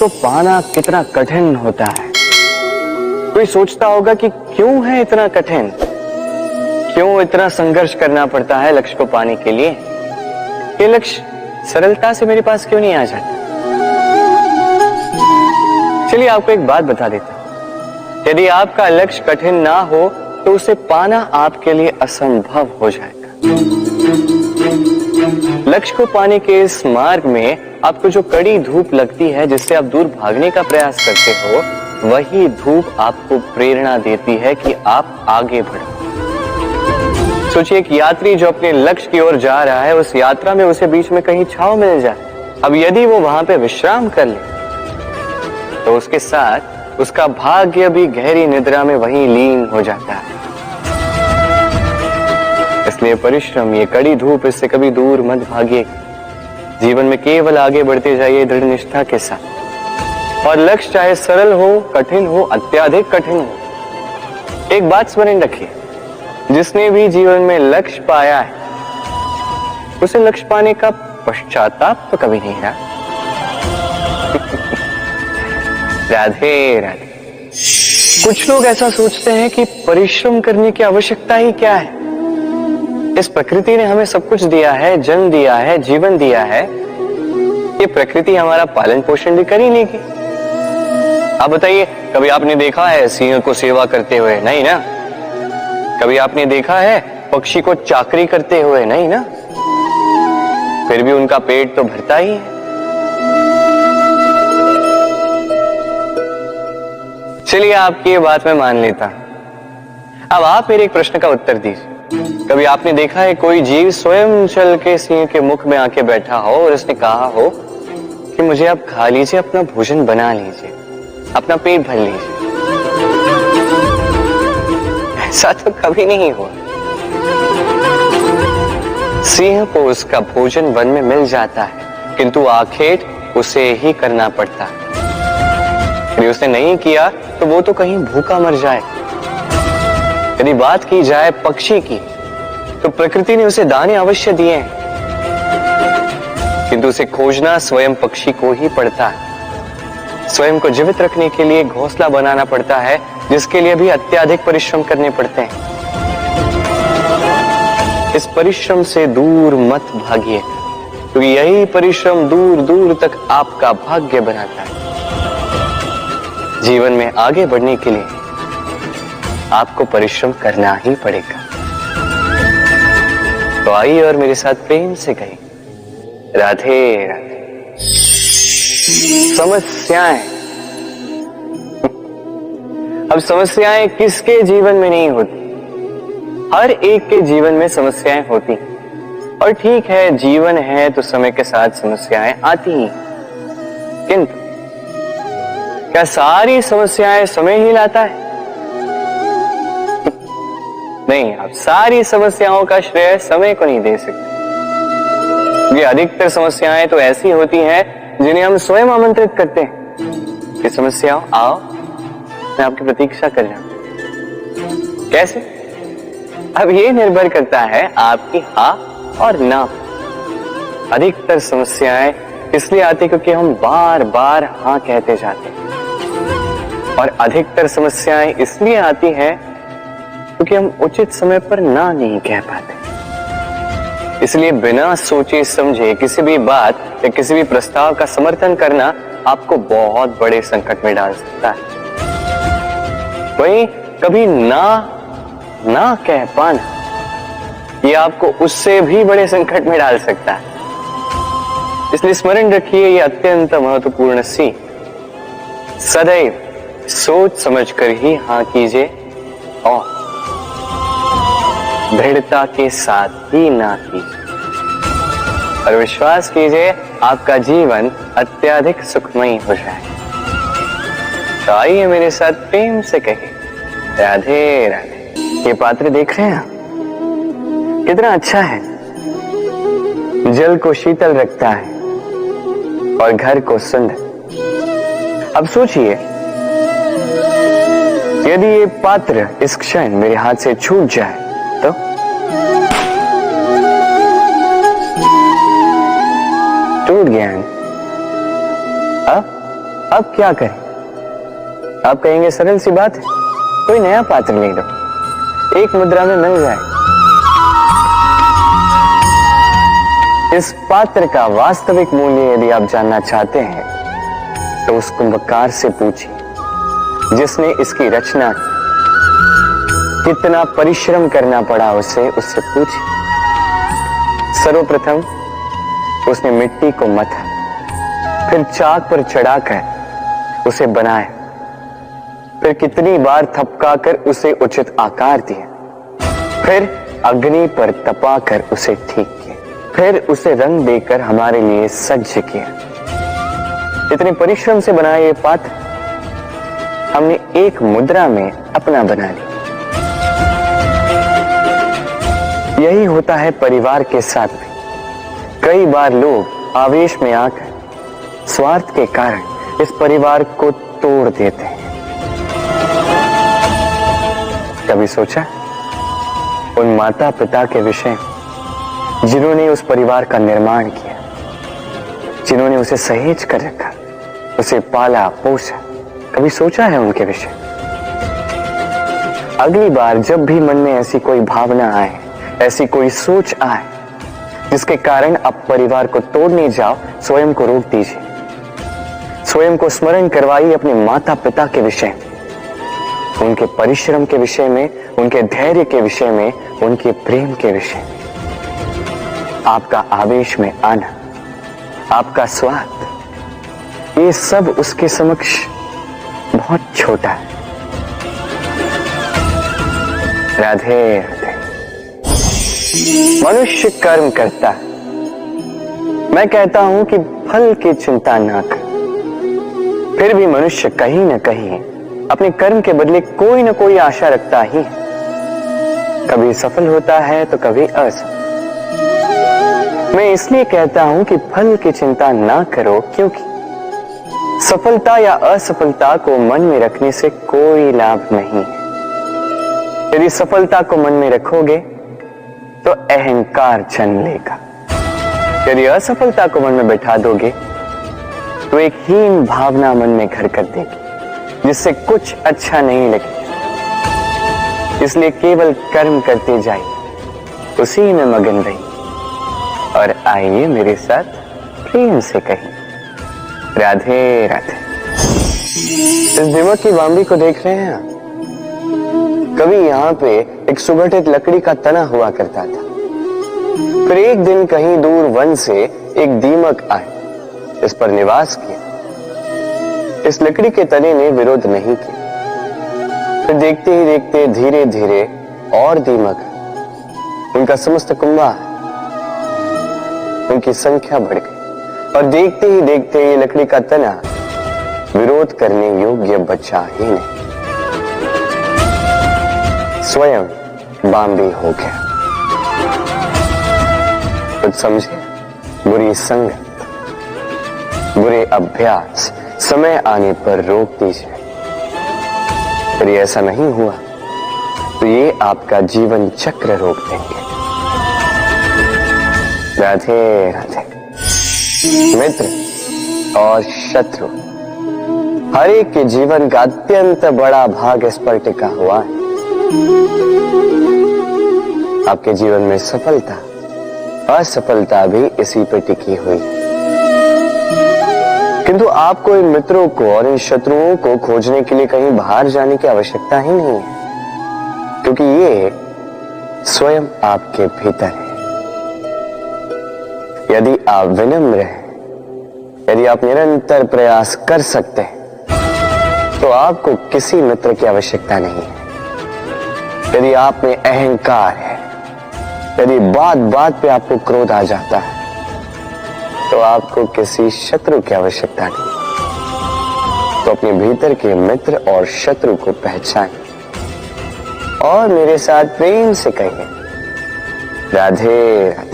को पाना कितना कठिन होता है। कोई सोचता होगा कि क्यों है इतना कठिन, क्यों इतना संघर्ष करना पड़ता है लक्ष्य को पाने के लिए। ये लक्ष्य सरलता से मेरे पास क्यों नहीं आ जाता। चलिए आपको एक बात बता देता हूं, यदि आपका लक्ष्य कठिन ना हो तो उसे पाना आपके लिए असंभव हो जाएगा। लक्ष्य को पाने के इस मार्ग में आपको जो कड़ी धूप लगती है, जिससे आप दूर भागने का प्रयास करते हो, वही धूप आपको प्रेरणा देती है कि आप आगे बढ़ो। सोचिए एक यात्री जो अपने लक्ष्य की ओर जा रहा है, उस यात्रा में उसे बीच में कहीं छांव मिल जाए। अब यदि वो वहां पे विश्राम कर ले तो उसके साथ उसका भाग्य भी गहरी निद्रा में वहीं लीन हो जाता है। इसलिए परिश्रम, ये कड़ी धूप, इससे कभी दूर मत भागिए। जीवन में केवल आगे बढ़ते जाइए दृढ़ निष्ठा के साथ। और लक्ष्य चाहे सरल हो, कठिन हो, अत्याधिक कठिन हो, एक बात स्मरण रखिए, जिसने भी जीवन में लक्ष्य पाया है उसे लक्ष्य पाने का पश्चाताप तो कभी नहीं रहा। राधे राधे। कुछ लोग ऐसा सोचते हैं कि परिश्रम करने की आवश्यकता ही क्या है। इस प्रकृति ने हमें सब कुछ दिया है, जन्म दिया है, जीवन दिया है, ये प्रकृति हमारा पालन पोषण भी कर ही लेगी। आप बताइए, कभी आपने देखा है सिंह को सेवा करते हुए? नहीं ना। कभी आपने देखा है पक्षी को चाकरी करते हुए? नहीं ना। फिर भी उनका पेट तो भरता ही है। चलिए आपकी ये बात मैं मान लेता। अब आप मेरे एक प्रश्न का उत्तर दीजिए। कभी आपने देखा है कोई जीव स्वयं चल के सिंह के मुख में आके बैठा हो और उसने कहा हो कि मुझे आप खा लीजिए, अपना भोजन बना लीजिए, अपना पेट भर लीजिए? ऐसा तो कभी नहीं हुआ। सिंह को उसका भोजन वन में मिल जाता है, किंतु आखेट उसे ही करना पड़ता है। यदि उसने नहीं किया तो वो तो कहीं भूखा मर जाए। यदि बात की जाए पक्षी की, तो प्रकृति ने उसे दाने अवश्य दिए हैं, किंतु उसे खोजना स्वयं पक्षी को ही पड़ता है। स्वयं को जीवित रखने के लिए घोंसला बनाना पड़ता है, जिसके लिए भी अत्याधिक परिश्रम करने पड़ते हैं। इस परिश्रम से दूर मत भागिए, क्योंकि यही परिश्रम दूर दूर तक आपका भाग्य बनाता है। जीवन में आगे बढ़ने के लिए आपको परिश्रम करना ही पड़ेगा। तो आइए और मेरे साथ प्रेम से कहिए, राधे राधे। समस्याएं, अब समस्याएं किसके जीवन में नहीं होती? हर एक के जीवन में समस्याएं होती। और ठीक है, जीवन है तो समय के साथ समस्याएं आती ही, किंतु क्या सारी समस्याएं समय ही लाता है? नहीं, आप सारी समस्याओं का श्रेय समय को नहीं दे सकते। ये अधिकतर समस्याएं तो ऐसी होती हैं जिन्हें हम स्वयं आमंत्रित करते हैं कि समस्याओं आओ, मैं आपकी प्रतीक्षा कर रहा हूं। कैसे? अब ये निर्भर करता है आपकी हाँ और ना। अधिकतर समस्याएं इसलिए आती क्योंकि हम बार बार हाँ कहते जाते हैं, और अधिकतर समस्याएं इसलिए आती हैं क्योंकि हम उचित समय पर ना नहीं कह पाते। इसलिए बिना सोचे समझे किसी भी बात या किसी भी प्रस्ताव का समर्थन करना आपको बहुत बड़े संकट में डाल सकता है। वहीं कभी ना कह पाना, ये आपको उससे भी बड़े संकट में डाल सकता है। इसलिए स्मरण रखिए, ये अत्यंत महत्वपूर्ण सी, सदैव सोच समझकर ही हाँ कीजिए और दृढ़ता के साथ ही ना कीजिए। और विश्वास कीजिए, आपका जीवन अत्यधिक सुखमय हो जाए। तो आइए मेरे साथ प्रेम से कहिए, राधे राधे। ये पात्र देख रहे हैं आप, कितना अच्छा है। जल को शीतल रखता है और घर को सुंदर। अब सोचिए, यदि ये पात्र इस क्षण मेरे हाथ से छूट जाए तो टूट गया। अब अब क्या करें? आप कहेंगे सरल सी बात है, कोई नया पात्र ले लो, एक मुद्रा में मिल जाए। इस पात्र का वास्तविक मूल्य यदि आप जानना चाहते हैं तो उस कुंभकार से पूछिए जिसने इसकी रचना की। कितना परिश्रम करना पड़ा उससे पूछिए। सर्वप्रथम उसने मिट्टी को मथा, फिर चाक पर चढ़ाकर उसे बनाया, फिर कितनी बार थपकाकर उसे उचित आकार दिया, फिर अग्नि पर तपाकर उसे ठीक किया, फिर उसे रंग देकर हमारे लिए सज्ज किया। इतने परिश्रम से बनाया ये पात्र हमने एक मुद्रा में अपना बना लिया। यही होता है परिवार के साथ भी। कई बार लोग आवेश में आकर स्वार्थ के कारण इस परिवार को तोड़ देते हैं। कभी सोचा उन माता पिता के विषय में जिन्होंने उस परिवार का निर्माण किया, जिन्होंने उसे सहेज कर रखा, उसे पाला पोसा? कभी सोचा है उनके विषय? अगली बार जब भी मन में ऐसी कोई भावना आए, ऐसी कोई सोच आए जिसके कारण आप परिवार को तोड़ने जाओ, स्वयं को रोक दीजिए। स्वयं को स्मरण करवाइए अपने माता पिता के विषय में, उनके परिश्रम के विषय में, उनके धैर्य के विषय में, उनके प्रेम के विषय में। आपका आवेश में आना, आपका स्वार्थ, ये सब उसके समक्ष बहुत छोटा है। राधे राधे। मनुष्य कर्म करता है, मैं कहता हूं कि फल की चिंता ना कर। फिर भी मनुष्य कहीं ना कहीं अपने कर्म के बदले कोई ना कोई आशा रखता ही है। कभी सफल होता है तो कभी असफल। मैं इसलिए कहता हूं कि फल की चिंता ना करो, क्योंकि सफलता या असफलता को मन में रखने से कोई लाभ नहीं है। यदि सफलता को मन में रखोगे तो अहंकार जन्म लेगा। यदि असफलता को मन में बैठा दोगे तो एक हीन भावना मन में घर कर देगी, जिससे कुछ अच्छा नहीं लगेगा। इसलिए केवल कर्म करते जाइए, उसी में मगन रहिए और आइए मेरे साथ प्रेम से कहिए राधे राधे। इस दीमक की बाम्बी को देख रहे हैं आप? कभी यहाँ पे एक सुगठित लकड़ी का तना हुआ करता था। फिर एक दिन कहीं दूर वन से एक दीमक आए, इस पर निवास किया। इस लकड़ी के तने ने विरोध नहीं किया। फिर देखते ही देखते धीरे धीरे और दीमक, उनका समस्त कुंभा, उनकी संख्या बढ़ गई और देखते ही देखते ये लकड़ी का तना विरोध करने योग्य बचा ही नहीं, स्वयं बाम्बी हो गया। कुछ समझे? बुरी संगत, बुरे अभ्यास समय आने पर रोक दीजिए। यदि ऐसा नहीं हुआ तो ये आपका जीवन चक्र रोक देंगे। राधे राधे। मित्र और शत्रु, हर एक के जीवन का अत्यंत बड़ा भाग इस पर टिका हुआ है। आपके जीवन में सफलता, असफलता भी इसी पर टिकी हुई है। किंतु आपको इन मित्रों को और इन शत्रुओं को खोजने के लिए कहीं बाहर जाने की आवश्यकता ही नहीं है, क्योंकि ये स्वयं आपके भीतर है। यदि आप विनम्र हैं, यदि आप निरंतर प्रयास कर सकते हैं, तो आपको किसी मित्र की आवश्यकता नहीं है। यदि आप में अहंकार है, यदि बात बात पे आपको क्रोध आ जाता है, तो आपको किसी शत्रु की आवश्यकता नहीं। तो अपने भीतर के मित्र और शत्रु को पहचानें और मेरे साथ प्रेम से कहिए राधे राधे।